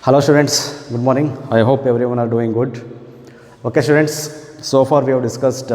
Hello students, good morning. I hope everyone are doing good. Okay students, so far we have discussed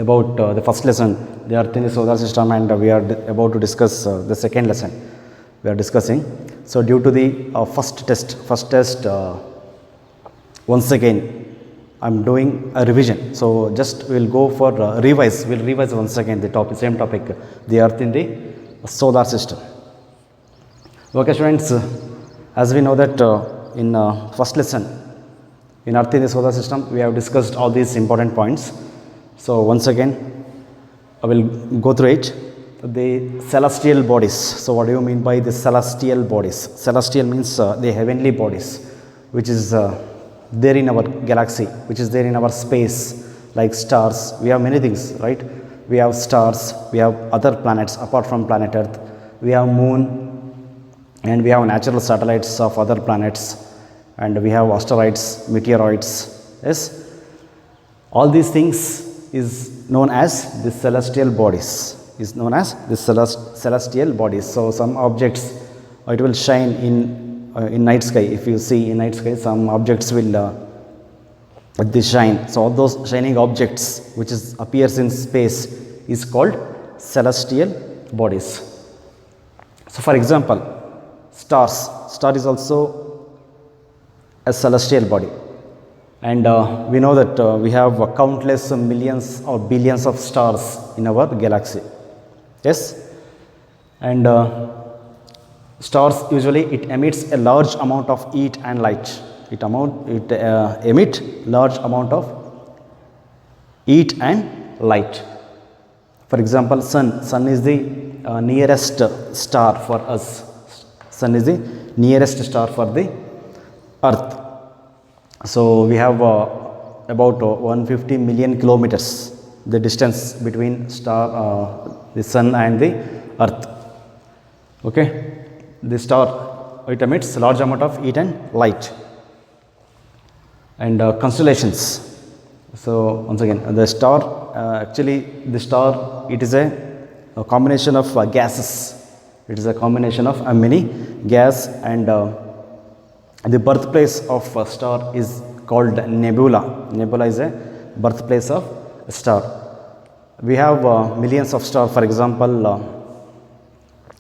about the first lesson, the earth in the solar system, and we are about to discuss the second lesson we are discussing. So due to the first test once again I am doing a revision. So just we'll go for we'll revise once again the topic, same topic, the earth in the solar system. Okay students, as we know that in first lesson in earth in the solar system we have discussed all these important points. So once again I will go through it. The celestial bodies. So what do you mean by the celestial bodies? Celestial means the heavenly bodies which is there in our galaxy, which is there in our space, like stars. We have many things, right? We have stars, we have other planets apart from planet earth, we have moon, and we have natural satellites of other planets, and we have asteroids, meteoroids. Yes, all these things is known as the celestial bodies, celestial bodies. So some objects it will shine in night sky. If you see in night sky, some objects will they shine. So all those shining objects which appears in space is called celestial bodies. So for example, star is also a celestial body, and we know that we have countless millions or billions of stars in our galaxy. Yes, and stars usually it emits a large amount of heat and light. It emit large amount of heat and light. For example, sun is the nearest star for us. Sun is the nearest star for the earth. So we have about 150 million kilometers the distance between the sun and the earth. Okay, the star it emits large amount of heat and light. And constellations. So once again, the star it is a combination of gases. It is a combination of many gas, and the birthplace of a star is called nebula. Nebula is a birthplace of a star. We have millions of stars. For example,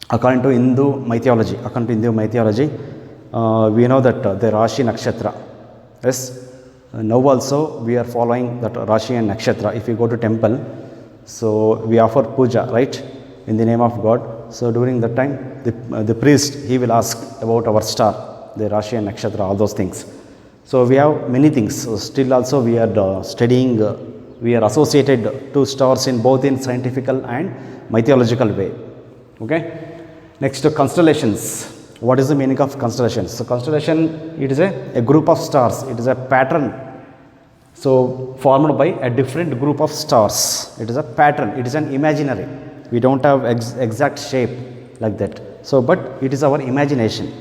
according to Hindu mythology, we know that the Rashi Nakshatra. Yes, now also we are following that Rashi and Nakshatra. If you go to temple, so we offer puja, right, in the name of God. So during that time, the priest he will ask about our star, the Rashi and Nakshatra, all those things. So we have many things. So still also we are studying. We are associated to stars in both in scientific and mythological way. Okay. Next, constellations. What is the meaning of constellations? So constellation, it is a group of stars. It is a pattern. So formed by a different group of stars. It is a pattern. It is an imaginary. We don't have exact shape like that. So but it is our imagination.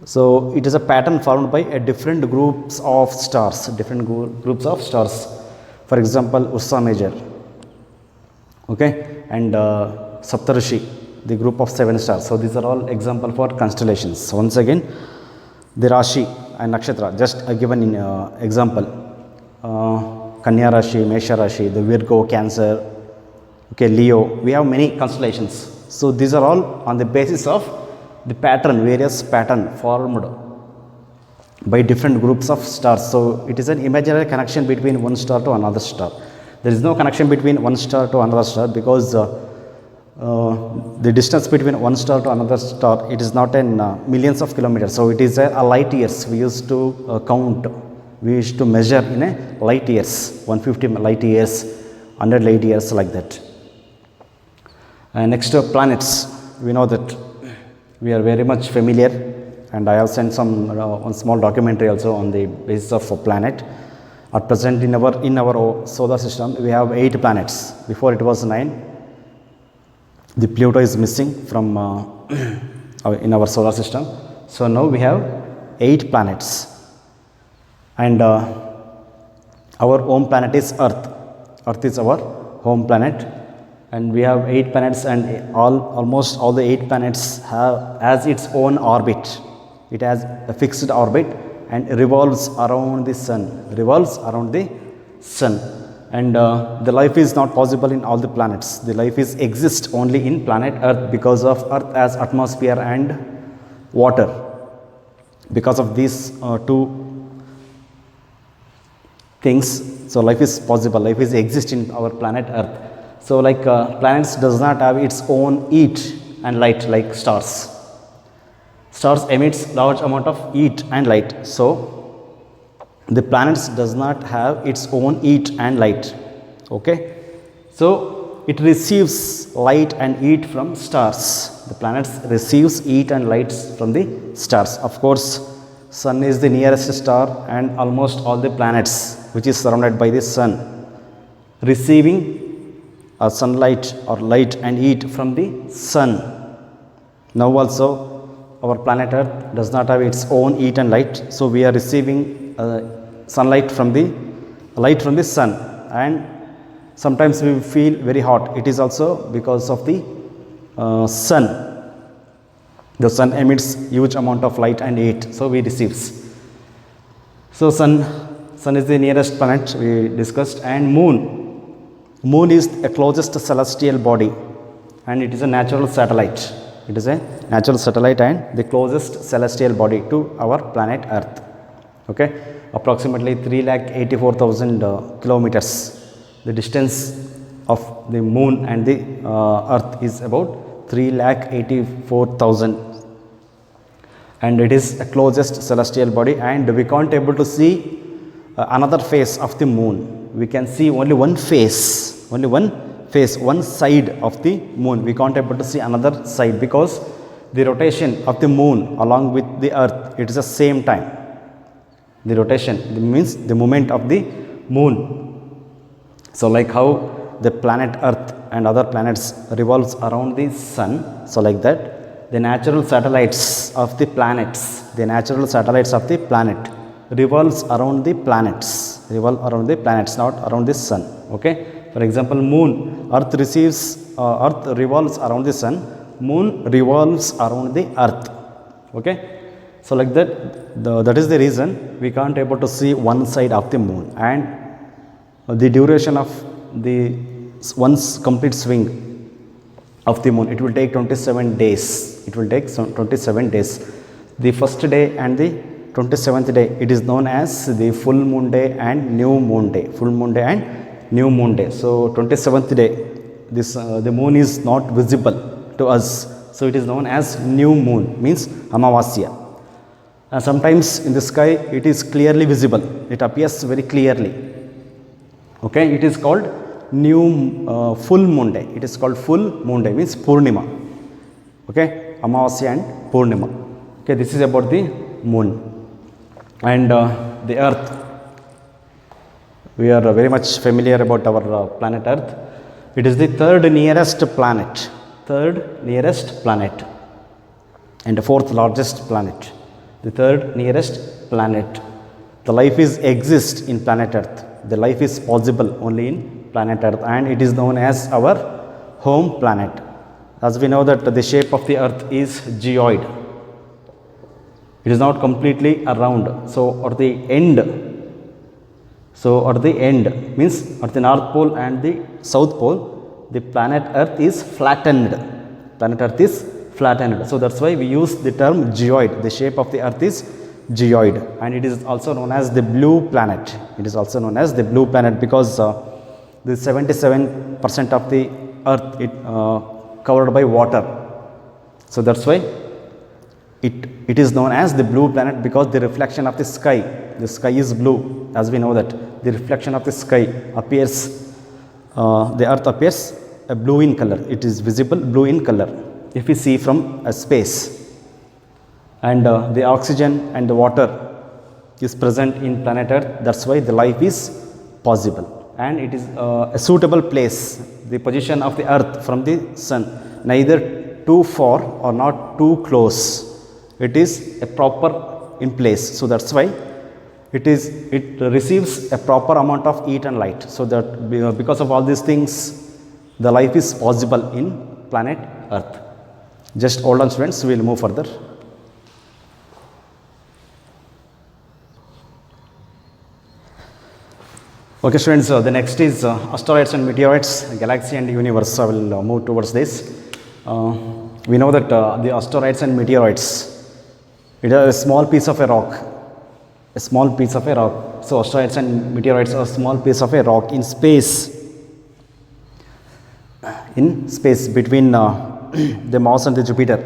So it is a pattern formed by a different groups of stars. For example, Ursa Major. Okay, and Saptarishi, the group of 7 stars. So these are all example for constellations. So once again, the Rashi and Nakshatra, just given in example. Kanya Rashi, Mesha Rashi, the Virgo, Cancer, okay, Leo. We have many constellations. So these are all on the basis of the pattern, various pattern formed by different groups of stars. So it is an imaginary connection between one star to another star. There is no connection between one star to another star, because the distance between one star to another star, it is not in millions of kilometers. So it is a light years. We used to count. We used to measure in a light years, 150 light years, 100 light years, like that. Next, planets. We know that we are very much familiar, and I have sent some one small documentary also on the basis of a planet. At present, in our solar system, we have 8 planets. Before it was 9. The Pluto is missing from in our solar system. So now we have 8 planets, and our home planet is Earth. Earth is our home planet. And we have 8 planets, and almost all the 8 planets have as its own orbit. It has a fixed orbit and revolves around the sun, revolves around the sun. And the life is not possible in all the planets. The life is exist only in planet Earth because of Earth as atmosphere and water. Because of these two things, so life is possible, life is exist in our planet Earth. So like planets does not have its own heat and light like stars. Stars emits large amount of heat and light. So the planets does not have its own heat and light. Okay, so it receives light and heat from stars. The planets receives heat and lights from the stars. Of course, sun is the nearest star, and almost all the planets which is surrounded by the sun receiving sunlight or light and heat from the sun. Now also our planet Earth does not have its own heat and light, so we are receiving sunlight from the light from the sun, and sometimes we feel very hot. It is also because of the sun. The sun emits huge amount of light and heat, so we receives. So sun is the nearest planet we discussed, and moon is the closest celestial body, and it is a natural satellite. It is a natural satellite and the closest celestial body to our planet Earth. Okay, approximately 384,000 kilometers. The distance of the moon and the Earth is about 384,000, and it is the closest celestial body, and we can't able to see another face of the moon. We can see only one face, one side of the moon. We can't able to see another side because the rotation of the moon along with the Earth, it is the same time. The rotation means the movement of the moon. So like how the planet Earth and other planets revolves around the sun, so like that the natural satellites of the planets, revolves around the planets, not around the sun. Okay, for example, moon, Earth revolves around the sun, moon revolves around the Earth. Okay, so like that, that is the reason we can't able to see one side of the moon, and the duration of the one's complete swing of the moon, it will take 27 days. It will take 27 days. The first day and the 27th day, it is known as the full moon day and new moon day. Full moon day and new moon day. So 27th day, this the moon is not visible to us. So it is known as new moon, means Amavasya. And sometimes in the sky it is clearly visible. It appears very clearly. Okay, it is called full moon day. It is called full moon day, means Purnima. Okay, Amavasya and Purnima. Okay, this is about the moon. And the Earth, we are very much familiar about our planet Earth. It is the third nearest planet, and the fourth largest planet. The third nearest planet. The life is exist in planet Earth. The life is possible only in planet Earth, and it is known as our home planet. As we know that the shape of the Earth is geoid. It is not completely around. So at the end means at the North Pole and the South Pole, the planet Earth is flattened. So that's why we use the term geoid. The shape of the Earth is geoid, and it is also known as the blue planet. Because the 77% of the Earth covered by water. So that's why it is known as the blue planet, because the reflection of the sky is blue. As we know that the reflection of the sky appears, the Earth appears blue in color. It is visible blue in color if we see from a space. And the oxygen and the water is present in planet Earth. That's why the life is possible, and it is a suitable place. The position of the Earth from the sun, neither too far or not too close. It is a proper in place. So that's why it receives a proper amount of heat and light. So that because of all these things, the life is possible in planet Earth. Just hold on, students. We will move further. Okay students, the next is asteroids and meteoroids, galaxy and universe. I will move towards this. We know that the asteroids and meteoroids, it is a small piece of a rock, a small piece of a rock. So asteroids and meteoroids are a small piece of a rock in space between the Mars and the Jupiter.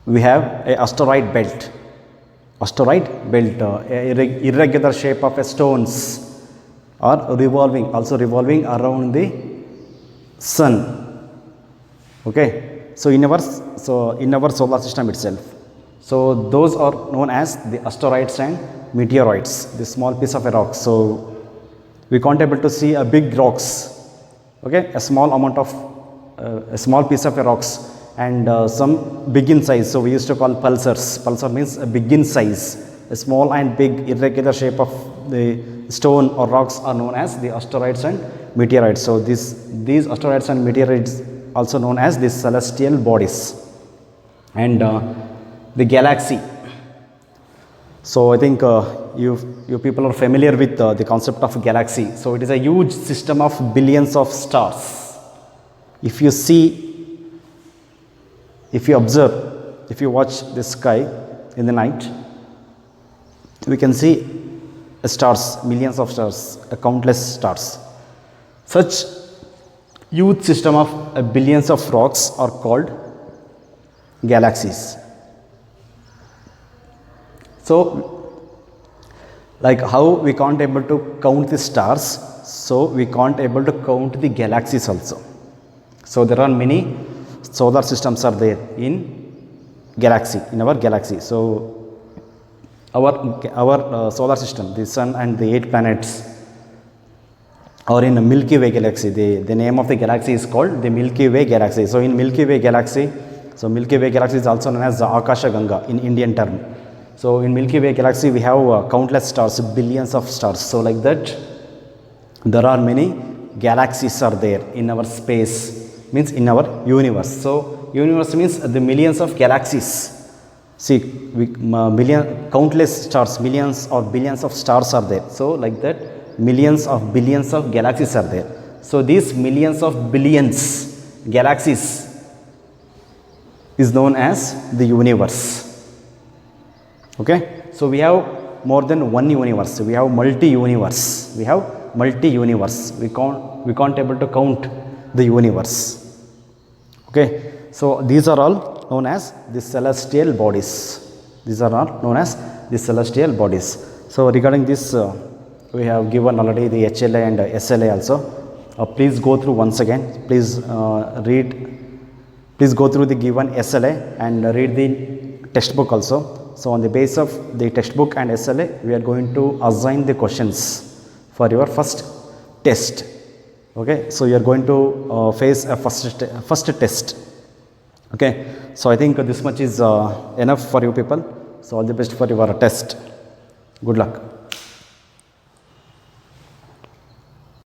We have a asteroid belt, irregular shape of a stones are also revolving around the sun. Okay, so in our solar system itself, so those are known as the asteroids and meteoroids, the small piece of a rock. So we can't able to see a big rocks, okay, a small amount of a small piece of a rocks, and some big in size. So we used to call pulsars. Pulsar means a big in size. A small and big irregular shape of the stone or rocks are known as the asteroids and meteoroids. So these asteroids and meteoroids also known as the celestial bodies. And the galaxy. So I think you people are familiar with the concept of galaxy. So it is a huge system of billions of stars. If you observe, if you watch the sky in the night, we can see stars, millions of stars, countless stars. Such huge system of billions of rocks are called galaxies. So like how we can't able to count the stars, so we can't able to count the galaxies also. So there are many solar systems are there in our galaxy. So our solar system, the sun and the 8 planets are in a Milky Way galaxy. The name of the galaxy is called the Milky Way galaxy. So in Milky Way galaxy, so Milky Way galaxy is also known as the Akasha Ganga in Indian term. So in Milky Way galaxy we have countless stars, billions of stars. So like that there are many galaxies are there in our space, means in our universe. So universe means the millions of galaxies. See, countless stars, millions or billions of stars are there. So like that millions of billions of galaxies are there. So these millions of billions galaxies is known as the universe. Okay, so we have more than one universe. We have multi-universe. We can't able to count the universe. Okay, so these are all known as the celestial bodies. So regarding this, we have given already the HLA and SLA also. Please go through once again. Please go through the given SLA and read the textbook also. So on the basis of the textbook and SLA, we are going to assign the questions for your first test. Okay, so you are going to face a first test. Okay, so I think this much is enough for you people. So all the best for your test. Good luck.